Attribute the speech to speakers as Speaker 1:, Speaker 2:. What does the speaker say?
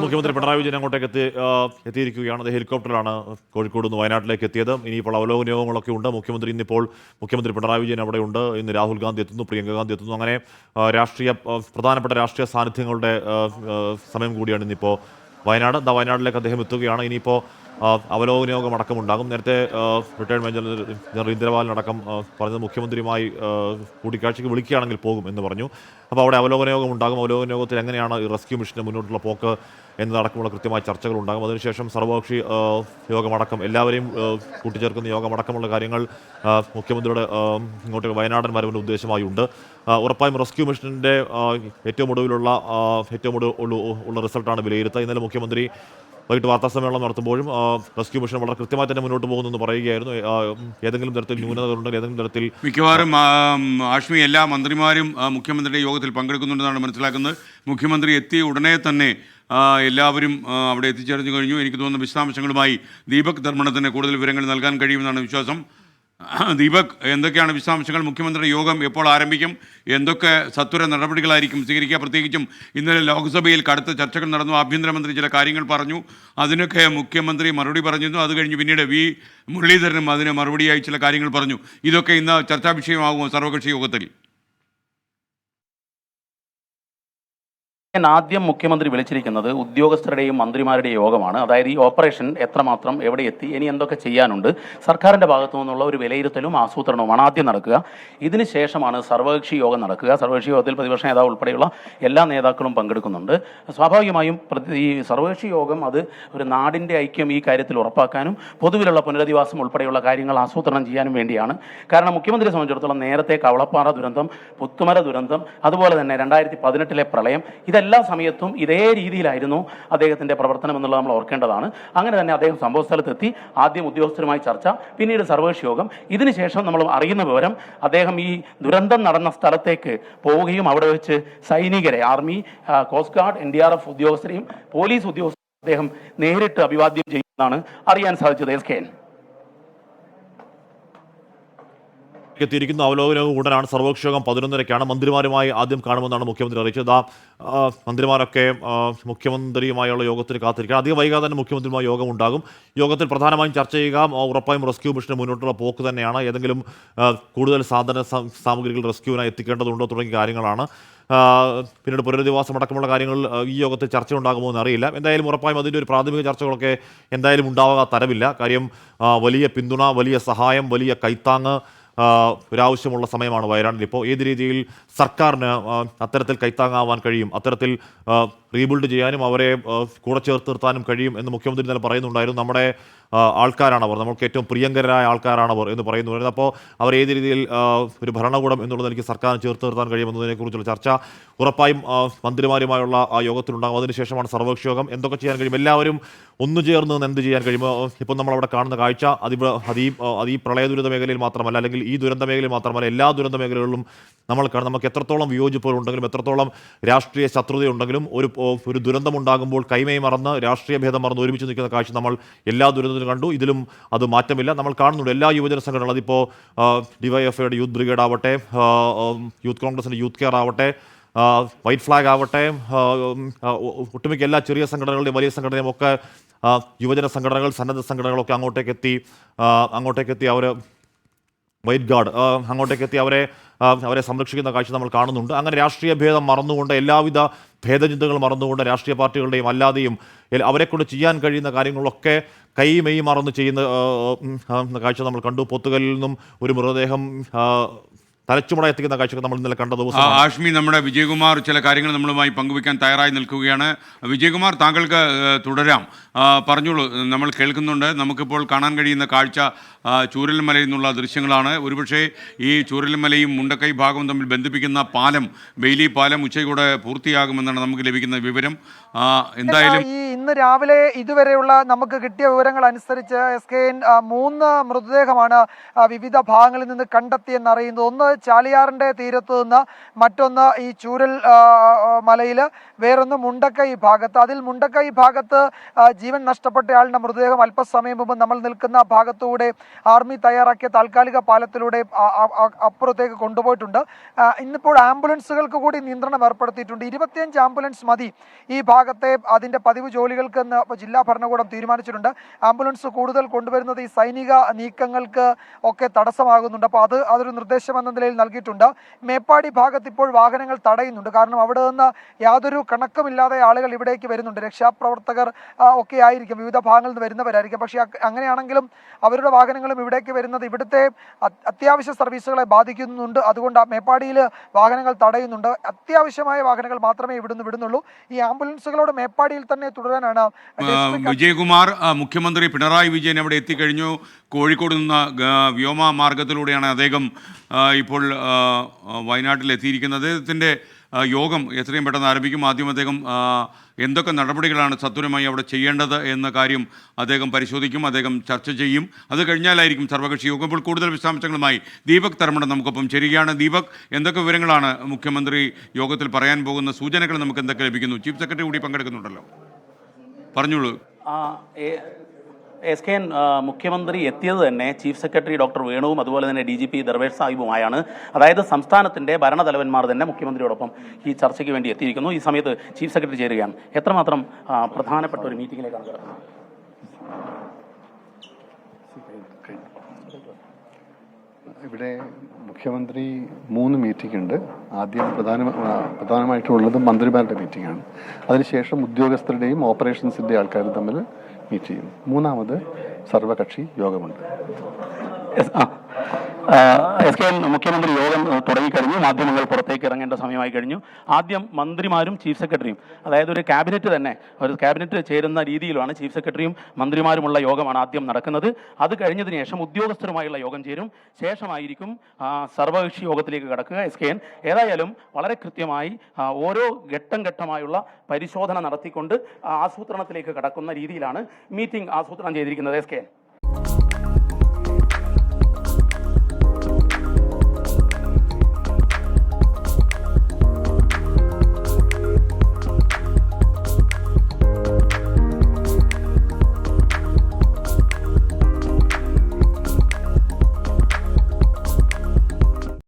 Speaker 1: മുഖ്യമന്ത്രി പിണറായി വിജയൻ അങ്ങോട്ടേക്ക് എത്തിയിരിക്കുകയാണ്. അത് ഹെലികോപ്റ്ററിലാണ് കോഴിക്കോട് നിന്ന് വയനാട്ടിലേക്ക് എത്തിയത്. ഇനിയിപ്പോൾ അവലോകന യോഗങ്ങളൊക്കെ ഉണ്ട്. മുഖ്യമന്ത്രി പിണറായി വിജയൻ അവിടെയുണ്ട്. ഇന്ന് രാഹുൽ ഗാന്ധി എത്തുന്നു, പ്രിയങ്ക ഗാന്ധി എത്തുന്നു. അങ്ങനെ പ്രധാനപ്പെട്ട രാഷ്ട്രീയ സാന്നിധ്യങ്ങളുടെ സമയം കൂടിയാണ് ഇന്നിപ്പോൾ വയനാട്. വയനാട്ടിലേക്ക് അദ്ദേഹം എത്തുകയാണ്. ഇനിയിപ്പോൾ അവലോകന യോഗം അടക്കമുണ്ടാകും. നേരത്തെ റിട്ടയർഡ് മേജർ ജനറൽ ഇന്ദ്രപാലനടക്കം പറഞ്ഞത് മുഖ്യമന്ത്രിയുമായി കൂടിക്കാഴ്ചയ്ക്ക് വിളിക്കുകയാണെങ്കിൽ പോകും എന്ന് പറഞ്ഞു. അപ്പോൾ അവിടെ അവലോകന യോഗം ഉണ്ടാകും. അവലോകന യോഗത്തിൽ എങ്ങനെയാണ് ഈ റെസ്ക്യൂ മിഷൻ്റെ മുന്നോട്ടുള്ള പോക്ക് എന്നതടക്കമുള്ള കൃത്യമായ ചർച്ചകൾ ഉണ്ടാകും. അതിനുശേഷം സർവകക്ഷി യോഗമടക്കം എല്ലാവരെയും കൂട്ടിച്ചേർക്കുന്ന യോഗമടക്കമുള്ള കാര്യങ്ങൾ മുഖ്യമന്ത്രിയുടെ ഇങ്ങോട്ട് വയനാടൻ വരവിൻ്റെ ഉദ്ദേശമായി ഉണ്ട്. ഉറപ്പായും റെസ്ക്യൂ മിഷൻ്റെ ഏറ്റവും ഒടുവിലുള്ള റിസൾട്ടാണ് വിലയിരുത്തുക. ഇന്നലെ മുഖ്യമന്ത്രി വൈകിട്ട് വാർത്താസമ്മേളനം നടത്തുമ്പോഴും റെസ്ക്യൂ മിഷൻ വളരെ കൃത്യമായി തന്നെ മുന്നോട്ട് പോകുമെന്ന് പറയുകയായിരുന്നു. ഏതെങ്കിലും തരത്തിൽ ന്യൂനതകളുണ്ടെങ്കിൽ ഏതെങ്കിലും തരത്തിൽ
Speaker 2: മിക്കവാറും ആഷ്മി എല്ലാ മന്ത്രിമാരും മുഖ്യമന്ത്രിയുടെ യോഗത്തിൽ പങ്കെടുക്കുന്നുണ്ടെന്നാണ് മനസ്സിലാക്കുന്നത്. മുഖ്യമന്ത്രി എത്തിയ ഉടനെ തന്നെ എല്ലാവരും അവിടെ എത്തിച്ചേർന്നു കഴിഞ്ഞു. എനിക്ക് തോന്നുന്ന വിശദാംശങ്ങളുമായി ദീപക് ധർമ്മടത്തിന് കൂടുതൽ വിവരങ്ങൾ നൽകാൻ കഴിയുമെന്നാണ് വിശ്വാസം. ദീപക്, എന്തൊക്കെയാണ് വിശദാംശങ്ങൾ? മുഖ്യമന്ത്രിയുടെ യോഗം എപ്പോൾ ആരംഭിക്കും? എന്തൊക്കെ സത്വര നടപടികളായിരിക്കും സ്വീകരിക്കുക? പ്രത്യേകിച്ചും ഇന്നലെ ലോക്സഭയിൽ കടുത്ത ചർച്ചകൾ നടന്നു. ആഭ്യന്തരമന്ത്രി ചില കാര്യങ്ങൾ പറഞ്ഞു, അതിനൊക്കെ മുഖ്യമന്ത്രി മറുപടി പറഞ്ഞിരുന്നു. അത് കഴിഞ്ഞ് പിന്നീട് വി മുരളീധരനും അതിന് മറുപടിയായി ചില കാര്യങ്ങൾ പറഞ്ഞു. ഇതൊക്കെ ഇന്ന് ചർച്ചാ വിഷയമാകുമോ സർവകക്ഷി യോഗത്തിൽ?
Speaker 3: ആദ്യം മുഖ്യമന്ത്രി വിളിച്ചിരിക്കുന്നത് ഉദ്യോഗസ്ഥരുടെയും മന്ത്രിമാരുടെയും യോഗമാണ്. അതായത് ഈ ഓപ്പറേഷൻ എത്രമാത്രം എവിടെ എത്തി, ഇനി എന്തൊക്കെ ചെയ്യാനുണ്ട്, സർക്കാരിൻ്റെ ഭാഗത്തു നിന്നുള്ള ഒരു വിലയിരുത്തലും ആസൂത്രണവുമാണ് ആദ്യം നടക്കുക. ഇതിന് ശേഷമാണ് സർവകക്ഷി യോഗം നടക്കുക. സർവകക്ഷി യോഗത്തിൽ പ്രതിപക്ഷ നേതാവ് ഉൾപ്പെടെയുള്ള എല്ലാ നേതാക്കളും പങ്കെടുക്കുന്നുണ്ട്. സ്വാഭാവികമായും ഈ സർവകക്ഷി യോഗം അത് ഒരു നാടിൻ്റെ ഐക്യം ഈ കാര്യത്തിൽ ഉറപ്പാക്കാനും പൊതുവിലുള്ള പുനരധിവാസം ഉൾപ്പെടെയുള്ള കാര്യങ്ങൾ ആസൂത്രണം ചെയ്യാനും വേണ്ടിയാണ്. കാരണം മുഖ്യമന്ത്രിയെ സംബന്ധിച്ചിടത്തോളം നേരത്തെ കവളപ്പാറ ദുരന്തം, പുത്തുമല ദുരന്തം, അതുപോലെ തന്നെ 2018 പ്രളയം, എല്ലാ സമയത്തും ഇതേ രീതിയിലായിരുന്നു അദ്ദേഹത്തിൻ്റെ പ്രവർത്തനം എന്നുള്ളത് നമ്മൾ ഓർക്കേണ്ടതാണ്. അങ്ങനെ തന്നെ അദ്ദേഹം സംഭവ സ്ഥലത്തെത്തി. ആദ്യം ഉദ്യോഗസ്ഥരുമായി ചർച്ച, പിന്നീട് സർവകക്ഷി യോഗം. ഇതിനുശേഷം നമ്മൾ അറിയുന്ന വിവരം, അദ്ദേഹം ഈ ദുരന്തം നടന്ന സ്ഥലത്തേക്ക് പോവുകയും അവിടെ വെച്ച് സൈനികരെ, ആർമി, കോസ്റ്റ് ഗാർഡ്, NDRF ഉദ്യോഗസ്ഥരെയും പോലീസ് ഉദ്യോഗസ്ഥരെയും അദ്ദേഹം നേരിട്ട് അഭിവാദ്യം ചെയ്യുന്നതാണ് അറിയാൻ സാധിച്ചത്. SKN
Speaker 1: എത്തിയിരിക്കുന്ന അവലോകനവും ഉടനാണ്. സർവകക്ഷി യോഗം 11:30-ക്കാണ്. മന്ത്രിമാരുമായി ആദ്യം കാണുമെന്നാണ് മുഖ്യമന്ത്രി അറിയിച്ചത്. മന്ത്രിമാരൊക്കെ മുഖ്യമന്ത്രിയുമായുള്ള യോഗത്തിന് കാത്തിരിക്കുക. അധികം വൈകാതെ തന്നെ മുഖ്യമന്ത്രിയുമായി യോഗം ഉണ്ടാകും. യോഗത്തിൽ പ്രധാനമായും ചർച്ച ചെയ്യുക ഉറപ്പായും റെസ്ക്യൂ മിഷന് മുന്നോട്ടുള്ള പോക്ക് തന്നെയാണ്. ഏതെങ്കിലും കൂടുതൽ സാമഗ്രികൾ റെസ്ക്യൂവിനായി എത്തിക്കേണ്ടതുണ്ടോ തുടങ്ങിയ കാര്യങ്ങളാണ്. പിന്നീട് പുനരധിവാസം അടക്കമുള്ള കാര്യങ്ങൾ ഈ യോഗത്തിൽ ചർച്ച ഉണ്ടാകുമോ എന്ന് അറിയില്ല. എന്തായാലും ഉറപ്പായും അതിൻ്റെ ഒരു പ്രാഥമിക ചർച്ചകളൊക്കെ എന്തായാലും ഉണ്ടാവാൻ തരമില്ല. കാര്യം വലിയ പിന്തുണ, വലിയ സഹായം, വലിയ കൈത്താങ്ങ് ഒരാവശ്യമുള്ള സമയമാണ് വയനാട്ടിൽ. ഇപ്പോൾ ഏത് രീതിയിൽ സർക്കാരിന് അത്തരത്തിൽ കൈത്താങ്ങാവാൻ കഴിയും, അത്തരത്തിൽ റീബിൽഡ് ചെയ്യാനും അവരെ കൂടെ ചേർത്ത് നിർത്താനും കഴിയും എന്ന് മുഖ്യമന്ത്രി ഇന്നലെ പറയുന്നുണ്ടായിരുന്നു. നമ്മുടെ ആൾക്കാരാണവർ, നമുക്ക് ഏറ്റവും പ്രിയങ്കരായ ആൾക്കാരാണവർ എന്ന് പറയുന്നു. അപ്പോൾ അവർ ഏത് രീതിയിൽ ഒരു ഭരണകൂടം എന്നുള്ളത് എനിക്ക് സർക്കാരിന് ചേർത്ത് നിർത്താൻ കഴിയുമെന്നതിനെക്കുറിച്ചുള്ള ചർച്ച ഉറപ്പായും മന്ത്രിമാരുമായുള്ള ആ യോഗത്തിലുണ്ടാകും. അതിനുശേഷമാണ് സർവകക്ഷി യോഗം. എന്തൊക്കെ ചെയ്യാൻ കഴിയും, എല്ലാവരും ഒന്നു ചേർന്ന് എന്ത് ചെയ്യാൻ കഴിയുമോ? ഇപ്പം നമ്മളവിടെ കാണുന്ന കാഴ്ച അത് ഈ പ്രളയ ദുരിത മേഖലയിൽ മാത്രമല്ല, അല്ലെങ്കിൽ ഈ ദുരന്ത മേഖലയിൽ മാത്രമല്ല, എല്ലാ ദുരന്ത മേഖലകളിലും നമ്മൾ കാണും. നമുക്ക് എത്രത്തോളം വിയോജിപ്പുകളുണ്ടെങ്കിലും, എത്രത്തോളം രാഷ്ട്രീയ ശത്രുതയുണ്ടെങ്കിലും, ഒരു ദുരന്തമുണ്ടാകുമ്പോൾ കൈമൈ മറന്ന്, രാഷ്ട്രീയ ഭേദം മറന്ന് ഒരുമിച്ച് നിൽക്കുന്ന കാഴ്ച നമ്മൾ എല്ലാ ദുരന്തത്തിലും കണ്ടു. ഇതിലും അത് മാറ്റമില്ല. നമ്മൾ കാണുന്നുണ്ട് എല്ലാ യുവജന സംഘടനകളും. അതിപ്പോൾ DYFIയുടെ യൂത്ത് ബ്രിഗേഡ് ആവട്ടെ, യൂത്ത് കോൺഗ്രസിൻ്റെ യൂത്ത് കെയർ ആവട്ടെ, വൈറ്റ് ഫ്ലാഗ് ആവട്ടെ, ഒട്ടുമിക്ക എല്ലാ ചെറിയ സംഘടനകളുടെയും വലിയ സംഘടനയും ഒക്കെ യുവജന സംഘടനകൾ, സന്നദ്ധ സംഘടനകളൊക്കെ അങ്ങോട്ടേക്ക് എത്തി അവർ വൈറ്റ് ഗാർഡ് അങ്ങോട്ടേക്ക് എത്തി അവരെ സംരക്ഷിക്കുന്ന കാഴ്ച നമ്മൾ കാണുന്നുണ്ട്. അങ്ങനെ രാഷ്ട്രീയ ഭേദം മറന്നുകൊണ്ട്, എല്ലാവിധ ഭേദചിന്തകൾ മറന്നുകൊണ്ട്, രാഷ്ട്രീയ പാർട്ടികളുടെയും അല്ലാതെയും അവരെക്കൊണ്ട് ചെയ്യാൻ കഴിയുന്ന കാര്യങ്ങളൊക്കെ കൈമെയ് മറന്ന് ചെയ്യുന്ന കാഴ്ച നമ്മൾ കണ്ടു. പൊത്തുകലിൽ നിന്നും ഒരു മൃതദേഹം തലച്ചുമട എത്തിക്കുന്ന കാഴ്ചകൾ നമ്മൾ ഇന്നലെ കണ്ട ദിവസം.
Speaker 2: ആഷ്മി, നമ്മുടെ വിജയകുമാർ ചില കാര്യങ്ങൾ നമ്മളുമായി പങ്കുവയ്ക്കാൻ തയ്യാറായി നിൽക്കുകയാണ്. വിജയകുമാർ, താങ്കൾക്ക് തുടരാം. പറഞ്ഞോളൂ, നമ്മൾ കേൾക്കുന്നുണ്ട്. നമുക്കിപ്പോൾ കാണാൻ കഴിയുന്ന കാഴ്ച ചൂരൽമലയിൽ നിന്നുള്ള ദൃശ്യങ്ങളാണ്. ഒരുപക്ഷെ ഈ ചൂരൽമലയും മുണ്ടക്കൈ ഭാഗവും തമ്മിൽ ബന്ധിപ്പിക്കുന്ന പാലം, ബെയിലി പാലം ഉച്ചയോടെ പൂർത്തിയാകുമെന്നാണ് നമുക്ക് ലഭിക്കുന്ന വിവരം. എന്തായാലും
Speaker 4: ഇന്ന് രാവിലെ ഇതുവരെയുള്ള നമുക്ക് കിട്ടിയ വിവരങ്ങൾ അനുസരിച്ച് SKN 3 മൃതദേഹമാണ് വിവിധ ഭാഗങ്ങളിൽ നിന്ന് കണ്ടെത്തിയെന്ന് അറിയുന്നത്. ഒന്ന് ചാലിയാറിൻ്റെ തീരത്ത് നിന്ന്, മറ്റൊന്ന് ഈ ചൂരൽ മലയിൽ, വേറൊന്ന് മുണ്ടക്കൈ ഭാഗത്ത്. അതിൽ മുണ്ടക്കൈ ഭാഗത്ത് ജീവൻ നഷ്ടപ്പെട്ടയാളുടെ മൃതദേഹം അല്പസമയം മുമ്പ് നമ്മൾ നിൽക്കുന്ന ഭാഗത്തൂടെ ആർമി തയ്യാറാക്കിയ താൽക്കാലിക പാലത്തിലൂടെ അപ്പുറത്തേക്ക് കൊണ്ടുപോയിട്ടുണ്ട്. ഇന്നിപ്പോൾ ആംബുലൻസുകൾക്ക് കൂടി നിയന്ത്രണം ഏർപ്പെടുത്തിയിട്ടുണ്ട്. 25 ആംബുലൻസ് മതി ഈ ഭാഗത്തെ അതിൻ്റെ പതിവ് ജോലികൾക്ക് എന്ന് ജില്ലാ ഭരണകൂടം തീരുമാനിച്ചിട്ടുണ്ട്. ആംബുലൻസ് കൂടുതൽ കൊണ്ടുവരുന്നത് ഈ സൈനിക നീക്കങ്ങൾക്ക് ഒക്കെ തടസ്സമാകുന്നുണ്ട്. അപ്പോൾ അതൊരു നിർദ്ദേശം എന്ന നിലയിൽ നൽകിയിട്ടുണ്ട്. മേപ്പാടി ഭാഗത്ത് ഇപ്പോൾ വാഹനങ്ങൾ തടയുന്നുണ്ട്. കാരണം അവിടെ നിന്ന് യാതൊരു കണക്കുമില്ലാതെ ആളുകൾ ഇവിടേക്ക് വരുന്നുണ്ട്. രക്ഷാപ്രവർത്തകർ ഒക്കെ ആയിരിക്കും, വിവിധ ഭാഗങ്ങളിൽ നിന്ന് വരുന്നവരായിരിക്കും. പക്ഷേ അങ്ങനെയാണെങ്കിലും അവരുടെ വാഹനങ്ങളും ഇവിടേക്ക് വരുന്നത് ഇവിടുത്തെ അത്യാവശ്യ സർവീസുകളെ ബാധിക്കുന്നുണ്ട്. അതുകൊണ്ട് മേപ്പാടിയിൽ വാഹനങ്ങൾ തടയുന്നുണ്ട്. അത്യാവശ്യമായ വാഹനങ്ങൾ മാത്രമേ ഇവിടുന്ന് വിടുന്നുള്ളൂ. ഈ ആംബുലൻസുകളോട് മേപ്പാടിയിൽ തന്നെ തുടരാനാണ്.
Speaker 2: വിജയകുമാർ, മുഖ്യമന്ത്രി പിണറായി വിജയൻ അവിടെ എത്തിക്കഴിഞ്ഞു. കോഴിക്കോട് നിന്ന് വ്യോമ മാർഗത്തിലൂടെയാണ് അദ്ദേഹം ഇപ്പോൾ വയനാട്ടിൽ എത്തിയിരിക്കുന്നത്. അദ്ദേഹത്തിൻ്റെ യോഗം എത്രയും പെട്ടെന്ന് ആരംഭിക്കും. ആദ്യം അദ്ദേഹം എന്തൊക്കെ നടപടികളാണ് സത്വരമായി അവിടെ ചെയ്യേണ്ടത് എന്ന കാര്യം അദ്ദേഹം പരിശോധിക്കും, അദ്ദേഹം ചർച്ച ചെയ്യും. അത് കഴിഞ്ഞാലായിരിക്കും സർവകക്ഷി യോഗം. ഇപ്പോൾ കൂടുതൽ വിശദാംശങ്ങളുമായി ദീപക് തർമ്മടം നമുക്കൊപ്പം ചേരുകയാണ്. ദീപക്, എന്തൊക്കെ വിവരങ്ങളാണ് മുഖ്യമന്ത്രി യോഗത്തിൽ പറയാൻ പോകുന്ന സൂചനകൾ നമുക്ക് എന്തൊക്കെ ലഭിക്കുന്നു? ചീഫ് സെക്രട്ടറി കൂടി പങ്കെടുക്കുന്നുണ്ടല്ലോ, പറഞ്ഞോളൂ.
Speaker 3: എസ് കെ എൻ, മുഖ്യമന്ത്രി എത്തിയത് തന്നെ ചീഫ് സെക്രട്ടറി ഡോക്ടർ വേണുവും അതുപോലെ തന്നെ DGP ദർവേഷ് സാഹിബുമായാണ്. അതായത് സംസ്ഥാനത്തിൻ്റെ ഭരണതലവന്മാർ തന്നെ മുഖ്യമന്ത്രിയോടൊപ്പം ഈ ചർച്ചയ്ക്ക് വേണ്ടി എത്തിയിരിക്കുന്നു. ഈ സമയത്ത് ചീഫ് സെക്രട്ടറി ചേരുകയാണ്. എത്രമാത്രം പ്രധാനപ്പെട്ട ഒരു മീറ്റിംഗിലേക്കാണ് കിടക്കുന്നത്?
Speaker 5: ഇവിടെ മുഖ്യമന്ത്രി 3 മീറ്റിംഗ് ഉണ്ട്. ആദ്യം പ്രധാനമായിട്ടുള്ളത് മന്ത്രിമാരുടെ മീറ്റിംഗാണ്. അതിനുശേഷം ഉദ്യോഗസ്ഥരുടെയും ഓപ്പറേഷൻസിൻ്റെ ആൾക്കാരും തമ്മിൽ മീറ്റ് ചെയ്യും. മൂന്നാമത് സർവകക്ഷി യോഗമുണ്ട്.
Speaker 3: എസ് കെ എൻ, മുഖ്യമന്ത്രി യോഗം തുടങ്ങിക്കഴിഞ്ഞു. മാധ്യമങ്ങൾ പുറത്തേക്ക് ഇറങ്ങേണ്ട സമയമായി കഴിഞ്ഞു. ആദ്യം മന്ത്രിമാരും ചീഫ് സെക്രട്ടറിയും, അതായത് ഒരു ക്യാബിനറ്റ് ചേരുന്ന രീതിയിലാണ് ചീഫ് സെക്രട്ടറിയും മന്ത്രിമാരുമുള്ള യോഗമാണ് ആദ്യം നടക്കുന്നത്. അത് കഴിഞ്ഞതിന് ശേഷം ഉദ്യോഗസ്ഥരുമായുള്ള യോഗം ചേരും. ശേഷമായിരിക്കും സർവകക്ഷി യോഗത്തിലേക്ക് കടക്കുക. എസ് കെ എൻ, ഏതായാലും വളരെ കൃത്യമായി ഓരോ ഘട്ടമായുള്ള പരിശോധന നടത്തിക്കൊണ്ട് ആസൂത്രണത്തിലേക്ക് കടക്കുന്ന രീതിയിലാണ് മീറ്റിംഗ് ആസൂത്രണം ചെയ്തിരിക്കുന്നത്. S K N.